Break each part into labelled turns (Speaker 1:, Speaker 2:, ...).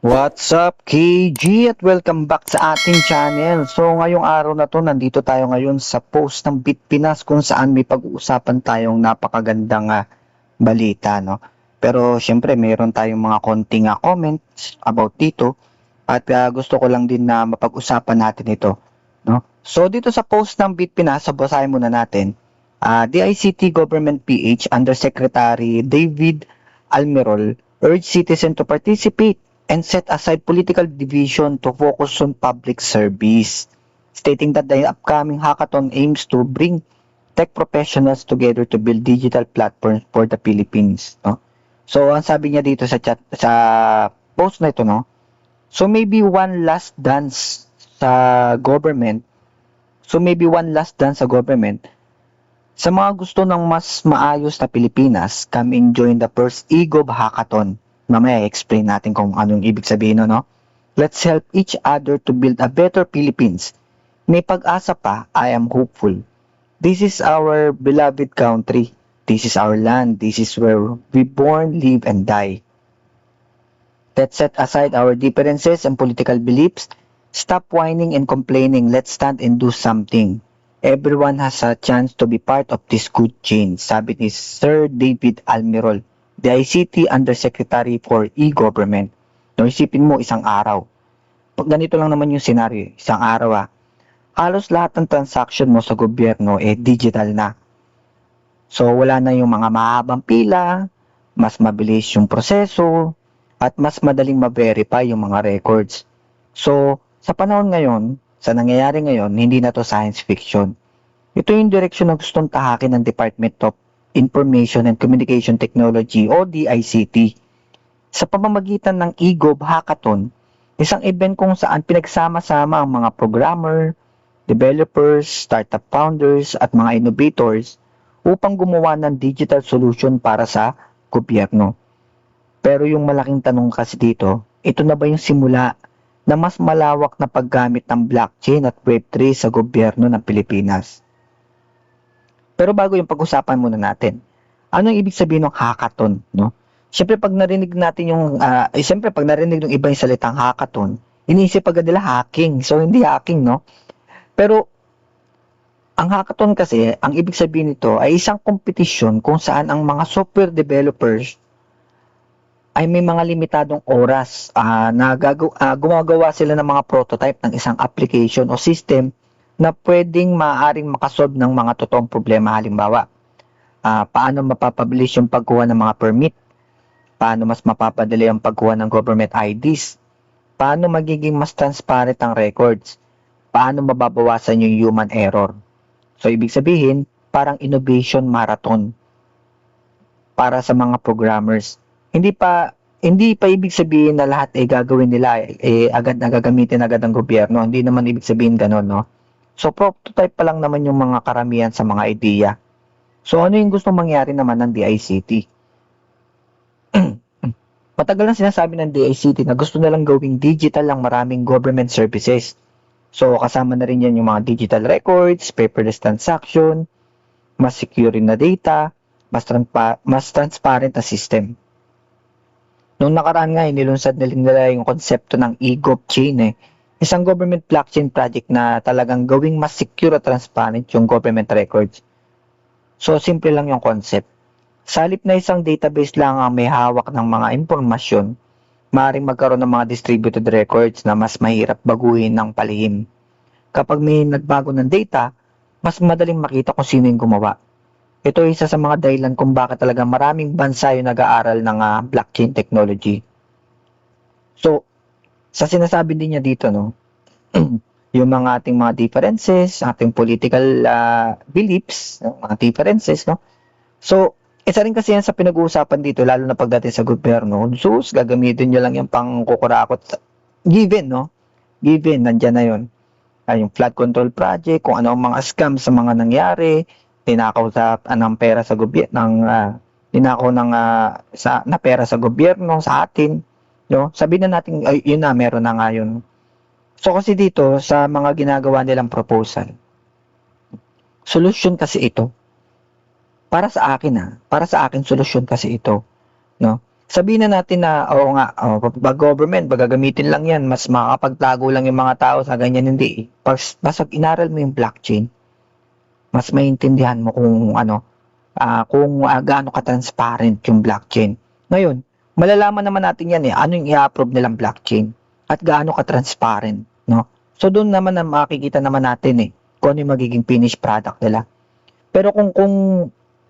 Speaker 1: What's up, KG? At welcome back sa ating channel. So, ngayong araw na to, nandito tayo ngayon sa post ng Bitpinas kung saan may pag-uusapan tayong napakagandang balita, no? Pero, syempre, mayroon tayong mga konting comments about dito at gusto ko lang din na mapag-usapan natin ito, no? So, dito sa post ng Bitpinas, basahin muna natin, DICT Government PH Undersecretary David Almirol urged citizens to participate and set aside political division to focus on public service, stating that the upcoming hackathon aims to bring tech professionals together to build digital platforms for the Philippines. No? So, ang sabi niya dito sa chat, sa post na ito, no? So, maybe one last dance sa government. Sa mga gusto ng mas maayos na Pilipinas, come and join the first eGov Hackathon. Mamaya explain natin kung anong ibig sabihin, no? Let's help each other to build a better Philippines. May pag-asa pa, I am hopeful. This is our beloved country. This is our land. This is where we born, live, and die. Let's set aside our differences and political beliefs. Stop whining and complaining. Let's stand and do something. Everyone has a chance to be part of this good change, sabi ni Sir David Almirol, the ICT Undersecretary for E-Government. No, isipin mo isang araw. Pag ganito lang naman yung scenario, isang araw halos lahat ng transaction mo sa gobyerno digital na. So wala na yung mga mahabang pila, mas mabilis yung proseso, at mas madaling ma-verify yung mga records. So sa panahon ngayon, sa nangyayari ngayon, hindi na to science fiction. Ito yung direksyon na gustong tahakin ng Department of Information and Communication Technology o DICT. Sa pamamagitan ng eGov Hackathon, isang event kung saan pinagsama-sama ang mga programmer, developers, startup founders at mga innovators upang gumawa ng digital solution para sa gobyerno. Pero yung malaking tanong kasi dito, ito na ba yung simula na mas malawak na paggamit ng blockchain at Web3 sa gobyerno ng Pilipinas? Pero bago yung pag-usapan muna natin, ano yung ibig sabihin ng hackathon, no? Siyempre pag narinig natin pag narinig ng iba yung salitang hackathon, iniisip agad nila hacking. So hindi hacking, no? Pero ang hackathon kasi, ang ibig sabihin nito ay isang kompetisyon kung saan ang mga software developers ay may mga limitadong oras na gumagawa sila ng mga prototype ng isang application o system na pwedeng maaaring makasolve ng mga totoong problema. Halimbawa, paano mapapabilis yung pagkuha ng mga permit, paano mas mapapadali ang pagkuha ng government IDs, paano magiging mas transparent ang records, paano mababawasan yung human error. So, ibig sabihin, parang innovation marathon para sa mga programmers. Hindi pa ibig sabihin na lahat gagawin nila agad na gagamitin agad ng gobyerno. Hindi naman ibig sabihin gano'n, no? So prototype pa lang naman yung mga karamihan sa mga ideya. So ano yung gustong mangyari naman ng DICT? Matagal na sinasabi ng DICT na gusto nilang gawing digital ang maraming government services. So kasama na rin yan yung mga digital records, paperless transaction, mas secure na data, mas transparent na system. Noong nakaraan nga, nilunsad nila yung konsepto ng eGov chain Isang government blockchain project na talagang gawing mas secure at transparent yung government records. So, simple lang yung concept. Sa halip na isang database lang ang may hawak ng mga impormasyon, maaaring magkaroon ng mga distributed records na mas mahirap baguhin ng palihim. Kapag may nagbago ng data, mas madaling makita kung sino yung gumawa. Ito ay isa sa mga dahilan kung bakit talaga maraming bansa yung nag-aaral ng blockchain technology. So, sa sinasabi din niya dito, no, yung mga ating mga differences, ating political beliefs, mga differences, no. So, isa rin kasi yan sa pinag-uusapan dito, lalo na pagdating sa gobyerno. Sus, gagamitin nyo lang yung pangkukurakot. Given, no? Given, nandyan na yun. Yung flood control project, kung ano ang mga scam sa mga nangyari, tinakaw ng pera sa gobyerno, ninakaw na pera sa gobyerno, sa atin, no? Sabihin na natin, yun na, meron na nga yun. So kasi dito, sa mga ginagawa nilang proposal, solusyon kasi ito. Para sa akin, solusyon kasi ito, no? Sabihin na natin na, oo nga, pag government, pag gagamitin lang yan, mas makakapagtago lang yung mga tao sa ganyan, hindi. Basta inaral mo yung blockchain, mas maintindihan mo kung kung gaano ka-transparent yung blockchain. Ngayon, malalaman naman natin yan ano yung i-approve nilang blockchain at gaano ka-transparent, no? So, doon naman na makikita naman natin kung ano yung magiging finished product nila. Pero kung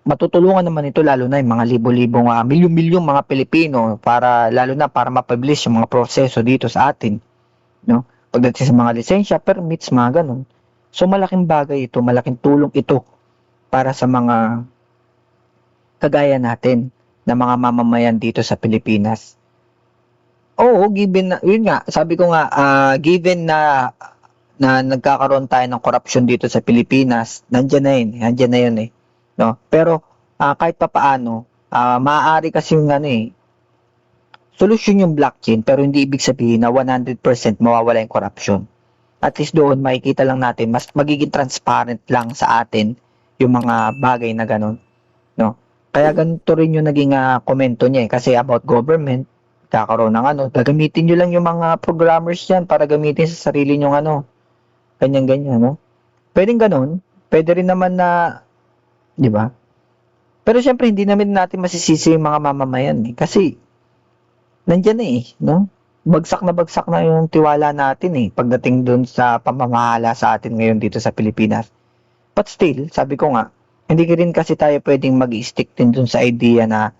Speaker 1: matutulungan naman ito lalo na yung mga libo-libong milyon-milyong mga Pilipino lalo na para ma-publish yung mga proseso dito sa atin, no? Pagdating sa mga lisensya, permits, mga ganun. So malaking bagay ito, malaking tulong ito para sa mga kagaya natin na mga mamamayan dito sa Pilipinas. Oo, given na, yun nga, sabi ko nga, given na nagkakaroon tayo ng corruption dito sa Pilipinas, nandiyan na yun no? Pero kahit papaano, maaari kasi yung solusyon yung blockchain, pero hindi ibig sabihin na 100% mawawala yung corruption. At least doon makikita lang natin, mas magiging transparent lang sa atin yung mga bagay na ganun, no? Kaya ganito rin yung naging komento niya kasi about government, kakaroon ng gagamitin nyo lang yung mga programmers yan para gamitin sa sarili nyong ganyan-ganyan, no? Pwedeng ganun, pwede rin naman na, di ba? Pero syempre, hindi namin natin masisisi yung mga mamamayan kasi nandyan no? Bagsak na yung tiwala natin pagdating dun sa pamamahala sa atin ngayon dito sa Pilipinas. But still, sabi ko nga, hindi rin kasi tayo pwedeng mag-stick din dun sa idea na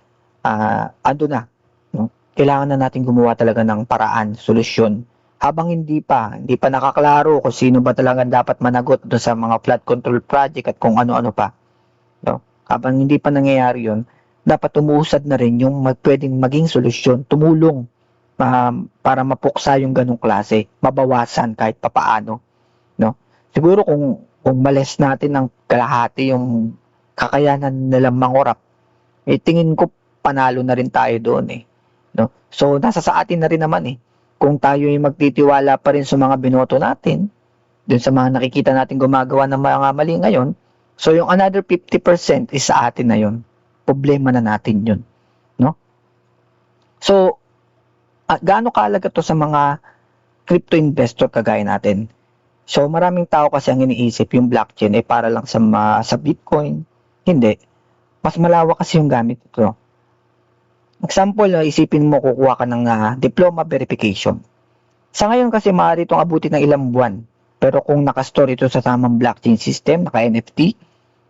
Speaker 1: ando na, no? Kailangan na natin gumawa talaga ng paraan, solusyon. Habang hindi pa nakaklaro kung sino ba talaga dapat managot doon sa mga flood control project at kung ano-ano pa. No? Habang hindi pa nangyayari yun, dapat umuusad na rin yung pwedeng maging solusyon, tumulong para mapuksa yung ganong klase, mabawasan kahit papaano. No? Siguro kung males natin ng kalahati yung kakayanan nilang mangorap, tingin ko panalo na rin tayo doon no? So, nasa sa atin na rin naman kung tayo ay magtitiwala pa rin sa mga binoto natin, dun sa mga nakikita natin gumagawa ng mga mali ngayon, so yung another 50% is sa atin na yun. Problema na natin yun. No? So, gaano kahalaga to sa mga crypto investor kagaya natin? So, maraming tao kasi ang iniisip yung blockchain ay para lang sa Bitcoin. Hindi. Mas malawak kasi yung gamit ito. Example, isipin mo kukuha ka ng diploma verification. Sa ngayon kasi maaari itong abutin ng ilang buwan. Pero kung nakastore ito sa tamang blockchain system, naka-NFT,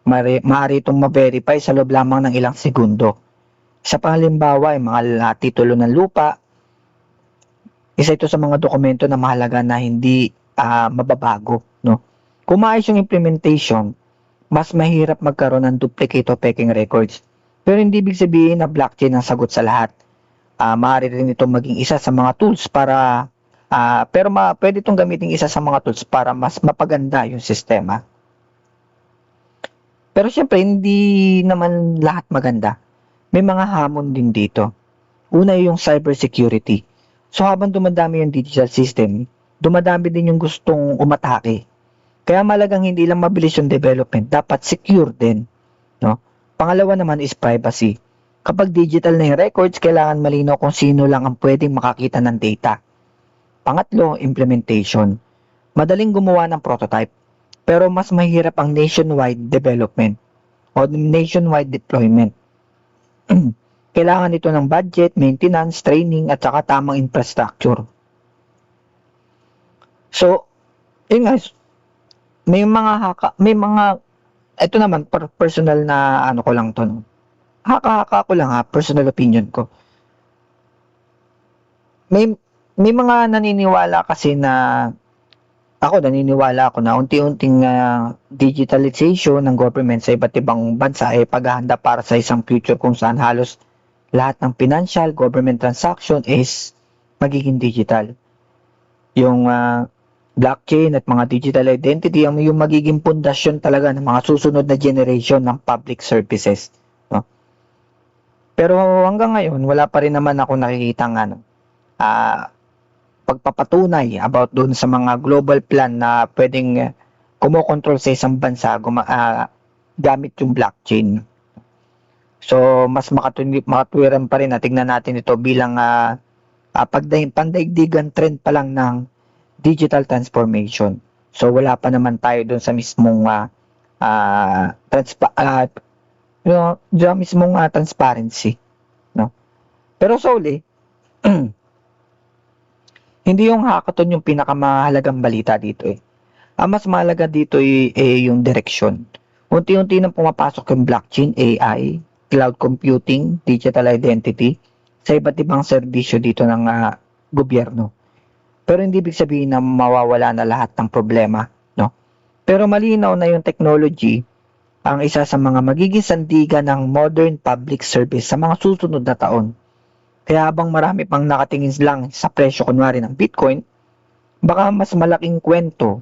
Speaker 1: maaari itong ma-verify sa loob lamang ng ilang segundo. Sa panghalimbawa, yung mga titulo ng lupa, isa ito sa mga dokumento na mahalaga na hindi mababago. No? Kung maayos yung implementation, mas mahirap magkaroon ng duplicate o peking records. Pero hindi ibig sabihin na blockchain ang sagot sa lahat. Maaari rin itong maging isa sa mga tools para pwede itong gamitin isa sa mga tools para mas mapaganda yung sistema. Pero syempre, hindi naman lahat maganda. May mga hamon din dito. Una yung cybersecurity. So habang dumadami yung digital system, dumadami din yung gustong umatake. Kaya malagang hindi lang mabilis yung development, dapat secure din. No? Pangalawa naman is privacy. Kapag digital na yung records, kailangan malinaw kung sino lang ang pwedeng makakita ng data. Pangatlo, implementation. Madaling gumawa ng prototype, pero mas mahirap ang nationwide development o nationwide deployment. Kailangan ito ng budget, maintenance, training, at saka tamang infrastructure. So, yun guys, ito naman, personal na ko lang to. No? Haka-haka ko lang personal opinion ko. May mga naniniwala kasi na naniniwala ako na unti-unting digitalization ng government sa iba't ibang bansa ay paghahanda para sa isang future kung saan halos lahat ng financial government transaction is magiging digital. Yung blockchain at mga digital identity ang yung magiging pundasyon talaga ng mga susunod na generation ng public services. No? Pero hanggang ngayon, wala pa rin naman ako nakikitang pagpapatunay about doon sa mga global plan na pwedeng kumokontrol sa isang bansa gamit yung blockchain. So, mas makatwiran pa rin na tingnan natin ito bilang pandaigdigan trend pa lang ng digital transformation. So, wala pa naman tayo doon sa mismong transparency, no? Pero solely, hindi yung hackathon yung pinakamahalagang balita dito eh. Ang mas mahalaga dito yung direksyon. Unti-unti nang pumapasok yung blockchain, AI, cloud computing, digital identity sa iba't ibang serbisyo dito ng gobyerno. Pero hindi ibig sabihin na mawawala na lahat ng problema, no? Pero malinaw na yung technology ang isa sa mga magiging sandigan ng modern public service sa mga susunod na taon. Kaya habang marami pang nakatingin lang sa presyo kunwari ng Bitcoin, baka mas malaking kwento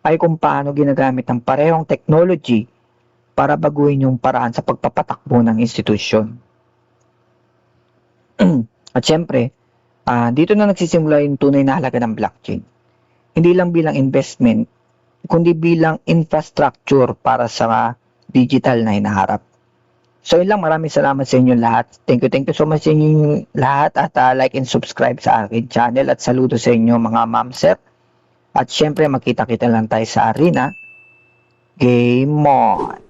Speaker 1: ay kung paano ginagamit ang parehong technology para baguhin yung paraan sa pagpapatakbo ng institusyon. At syempre, dito na nagsisimula yung tunay na halaga ng blockchain. Hindi lang bilang investment, kundi bilang infrastructure para sa digital na hinaharap. So yun lang, maraming salamat sa inyo lahat. Thank you so much sa inyo lahat at like and subscribe sa akin channel at saludo sa inyo mga ma'am sir. At syempre, makita-kita lang tayo sa arena. Game on!